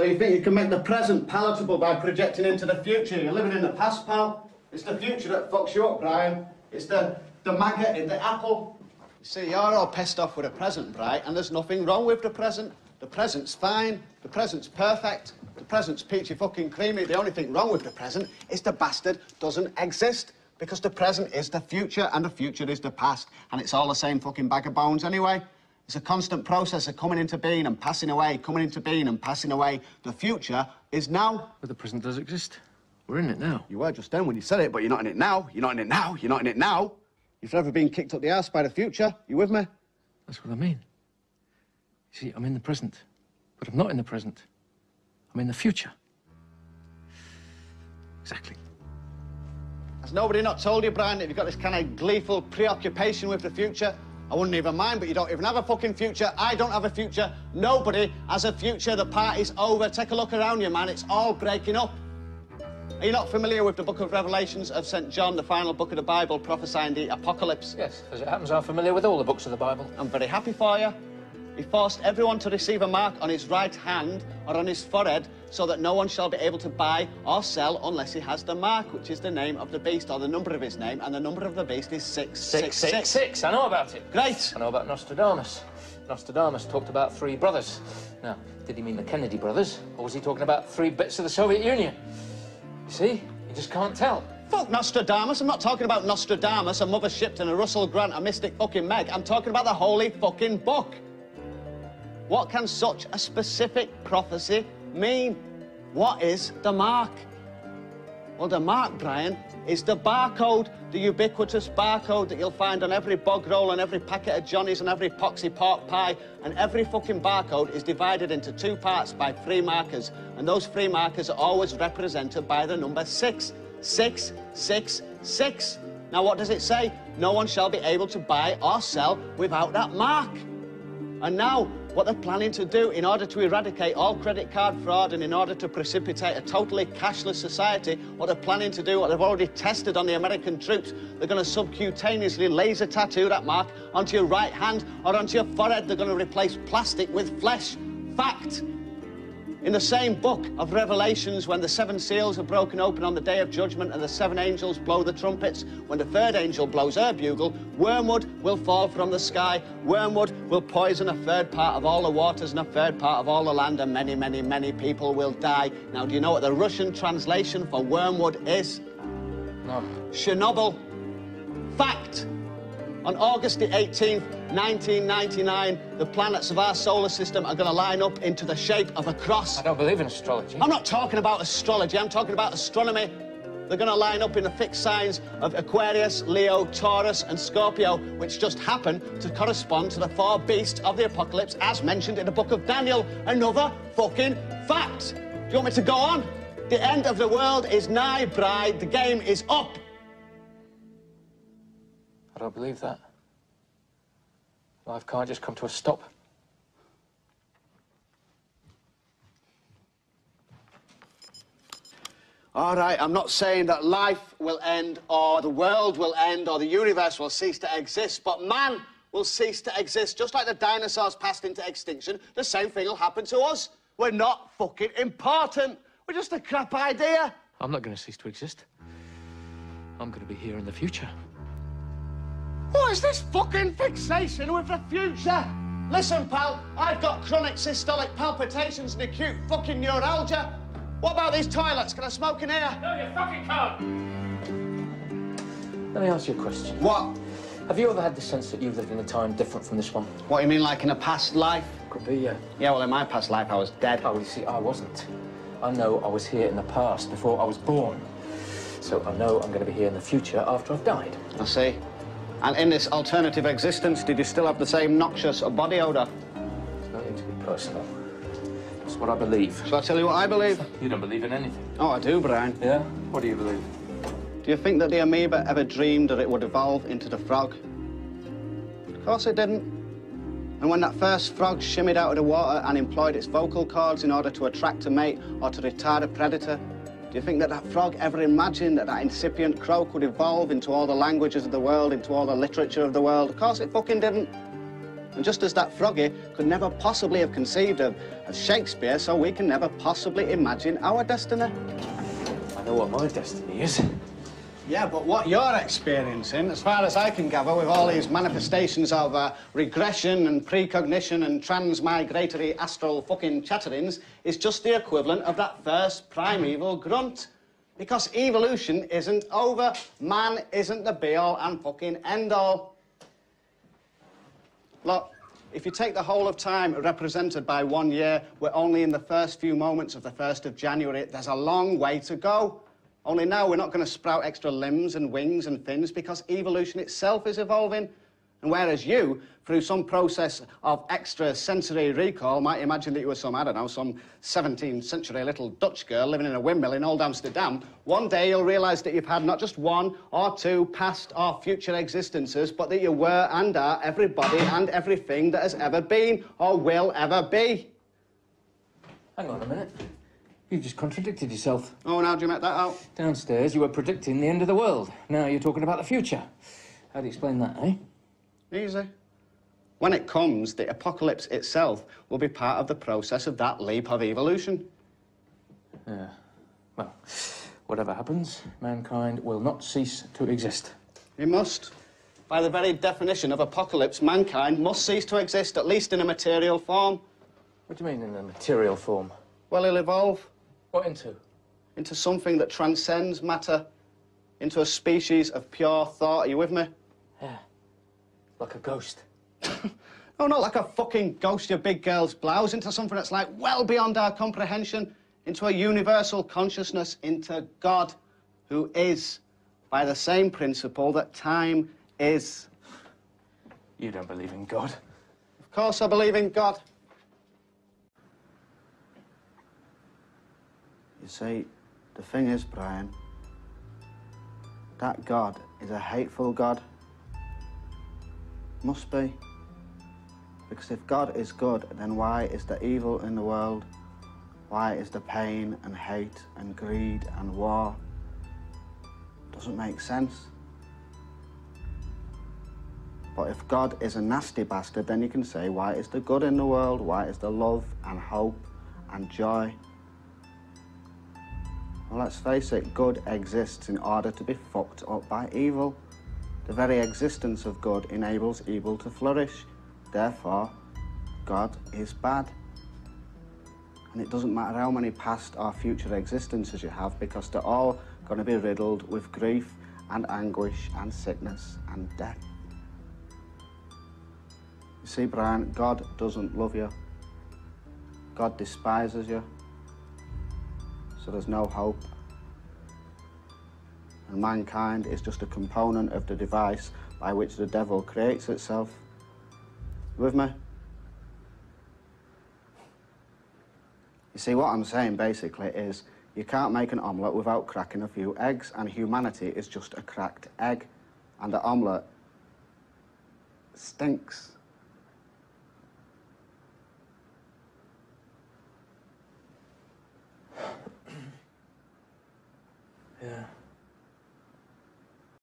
So you think you can make the present palatable by projecting into the future? You're living in the past, pal. It's the future that fucks you up, Brian. It's the maggot in the apple. You see, you're all pissed off with the present, Brian, and there's nothing wrong with the present. The present's fine. The present's perfect. The present's peachy fucking creamy. The only thing wrong with the present is the bastard doesn't exist. Because the present is the future, and the future is the past. And it's all the same fucking bag of bones anyway. It's a constant process of coming into being and passing away, coming into being and passing away. The future is now. But the present does exist. We're in it now. You were just then when you said it, but you're not in it now. You're not in it now. You're not in it now. You've never been kicked up the arse by the future. You with me? That's what I mean. You see, I'm in the present, but I'm not in the present. I'm in the future. Exactly. Has nobody not told you, Brian, that you've got this kind of gleeful preoccupation with the future? I wouldn't even mind, but you don't even have a fucking future. I don't have a future. Nobody has a future. The party's over. Take a look around you, man. It's all breaking up. Are you not familiar with the book of Revelations of St. John, the final book of the Bible, prophesying the apocalypse? Yes, as it happens, I'm familiar with all the books of the Bible. I'm very happy for you. He forced everyone to receive a mark on his right hand or on his forehead so that no one shall be able to buy or sell unless he has the mark, which is the name of the beast or the number of his name, and the number of the beast is 666. I know about it. Great. I know about Nostradamus. Nostradamus talked about 3 brothers. Now, did he mean the Kennedy brothers, or was he talking about 3 bits of the Soviet Union? You see? You just can't tell. Fuck Nostradamus. I'm not talking about Nostradamus, a Mother Shipton, a Russell Grant, a Mystic fucking Meg. I'm talking about the holy fucking book. What can such a specific prophecy mean? What is the mark? Well, the mark, Brian, is the barcode, the ubiquitous barcode that you'll find on every bog roll, on every packet of Johnnies, and every poxy pork pie. And every fucking barcode is divided into 2 parts by 3 markers. And those 3 markers are always represented by the number 6. 6, 6, 6. Now, what does it say? No one shall be able to buy or sell without that mark. And now, what they're planning to do in order to eradicate all credit card fraud and in order to precipitate a totally cashless society, what they're planning to do, what they've already tested on the American troops, they're going to subcutaneously laser tattoo that mark onto your right hand or onto your forehead. They're going to replace plastic with flesh. Fact. In the same book of Revelations, when the 7 seals are broken open on the day of judgment and the 7 angels blow the trumpets, when the 3rd angel blows her bugle, wormwood will fall from the sky. Wormwood will poison a 3rd part of all the waters and a 3rd part of all the land, and many, many, many people will die. Now, do you know what the Russian translation for wormwood is? No. Chernobyl. Fact. On August the 18th, 1999, the planets of our solar system are going to line up into the shape of a cross. I don't believe in astrology. I'm not talking about astrology, I'm talking about astronomy. They're going to line up in the fixed signs of Aquarius, Leo, Taurus, and Scorpio, which just happen to correspond to the 4 beasts of the apocalypse, as mentioned in the book of Daniel. Another fucking fact. Do you want me to go on? The end of the world is nigh, bride. The game is up. I don't believe that. Life can't just come to a stop. All right, I'm not saying that life will end or the world will end or the universe will cease to exist, but man will cease to exist. Just like the dinosaurs passed into extinction, the same thing will happen to us. We're not fucking important. We're just a crap idea. I'm not going to cease to exist. I'm going to be here in the future. What is this fucking fixation with the future? Listen, pal, I've got chronic systolic palpitations and acute fucking neuralgia. What about these toilets? Can I smoke in here? No, you fucking can't! Let me ask you a question. What? Have you ever had the sense that you've lived in a time different from this one? What, you mean like in a past life? Could be, yeah. Yeah, well, in my past life, I was dead. Oh, you see, I wasn't. I know I was here in the past, before I was born. So I know I'm going to be here in the future after I've died. I see. And in this alternative existence, did you still have the same noxious body odour? There's no need to be personal. It's what I believe. Shall I tell you what I believe? You don't believe in anything. Oh, I do, Brian. Yeah? What do you believe? Do you think that the amoeba ever dreamed that it would evolve into the frog? Of course it didn't. And when that first frog shimmied out of the water and employed its vocal cords in order to attract a mate or to retard a predator, do you think that that frog ever imagined that that incipient croak would evolve into all the languages of the world, into all the literature of the world? Of course it fucking didn't. And just as that froggy could never possibly have conceived of Shakespeare, so we can never possibly imagine our destiny. I know what my destiny is. Yeah, but what you're experiencing, as far as I can gather, with all these manifestations of regression and precognition and transmigratory astral fucking chatterings, is just the equivalent of that first primeval grunt. Because evolution isn't over. Man isn't the be-all and fucking end-all. Look, if you take the whole of time represented by 1 year, we're only in the first few moments of the 1st of January. There's a long way to go. Only now we're not going to sprout extra limbs and wings and fins because evolution itself is evolving. And whereas you, through some process of extra sensory recall, might imagine that you were some, I don't know, some 17th century little Dutch girl living in a windmill in old Amsterdam, one day you'll realise that you've had not just one or two past or future existences, but that you were and are everybody and everything that has ever been or will ever be. Hang on a minute. You just contradicted yourself. Oh, and how do you make that out? Downstairs, you were predicting the end of the world. Now you're talking about the future. How do you explain that, eh? Easy. When it comes, the apocalypse itself will be part of the process of that leap of evolution. Yeah. Well, whatever happens, mankind will not cease to exist. It must. By the very definition of apocalypse, mankind must cease to exist, at least in a material form. What do you mean, in a material form? Well, he'll evolve. What into? Into something that transcends matter. Into a species of pure thought. Are you with me? Yeah. Like a ghost. No, not like a fucking ghost, you big girl's blouse. Into something that's like well beyond our comprehension. Into a universal consciousness. Into God, who is, by the same principle that time is. You don't believe in God? Of course I believe in God. You see, the thing is, Brian, that God is a hateful God. Must be. Because if God is good, then why is the evil in the world? Why is the pain and hate and greed and war? Doesn't make sense. But if God is a nasty bastard, then you can say, why is the good in the world? Why is the love and hope and joy? Well, let's face it, good exists in order to be fucked up by evil. The very existence of good enables evil to flourish. Therefore, God is bad. And it doesn't matter how many past or future existences you have, because they're all going to be riddled with grief and anguish and sickness and death. You see, Brian, God doesn't love you. God despises you. So there's no hope. And mankind is just a component of the device by which the devil creates itself. You with me? You see, what I'm saying basically is you can't make an omelette without cracking a few eggs, and humanity is just a cracked egg. And the omelette stinks.